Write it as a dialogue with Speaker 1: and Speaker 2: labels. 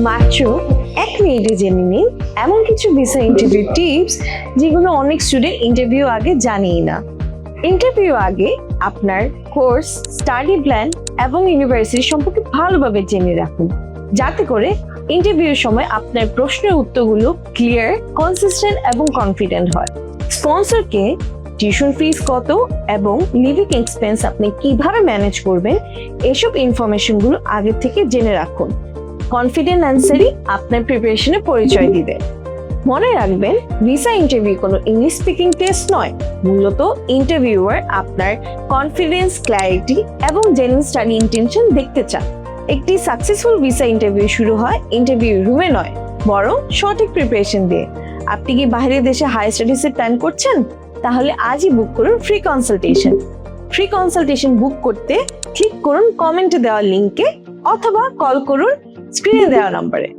Speaker 1: মাত্র 1 মিনিটে জেনে নিন এমন কিছু ভিসা ইন্টারভিউ টিপস যেগুলো অনেক স্টুডেন্ট ইন্টারভিউ আগে জানেই না। ইন্টারভিউ আগে আপনার কোর্স, স্টাডি প্ল্যান এবং ইউনিভার্সিটি সম্পর্কে ভালোভাবে জেনে রাখুন, যাতে করে ইন্টারভিউর সময় আপনার প্রশ্নের উত্তরগুলো ক্লিয়ার, কনসিস্টেন্ট এবং কনফিডেন্ট হয়। স্পন্সরকে টিউশন ফিস কত এবং লিভিং এক্সপেন্স আপনি কিভাবে ম্যানেজ করবেন, এসব ইনফরমেশনগুলো আগে থেকে জেনে রাখুন। কনফিডেন্ট অ্যান্সারই আপনার প্রিপারেশনের পরিচয় দিবে। মনে রাখবেন, ভিসা ইন্টারভিউ কোনো ইংলিশ স্পিকিং টেস্ট নয়। মূলত ইন্টারভিউয়ার আপনার কনফিডেন্স, ক্ল্যারিটি এবং জেনুইন স্টাডি ইন্টেনশন দেখতে চান। একটি সাকসেসফুল ভিসা ইন্টারভিউ শুরু হয় ইন্টারভিউ রুমে নয়, বরং সঠিক প্রিপারেশন দিয়ে। আপনি কি বাইরের দেশে হাই স্টাডিজের প্ল্যান করছেন? তাহলে আজই বুক করুন ফ্রি কনসালটেশন। ফ্রি কনসালটেশন বুক করতে ক্লিক করুন কমেন্টে দেওয়া লিংকে অথবা কল করুন স্ক্রিনে দেওয়া নম্বরে।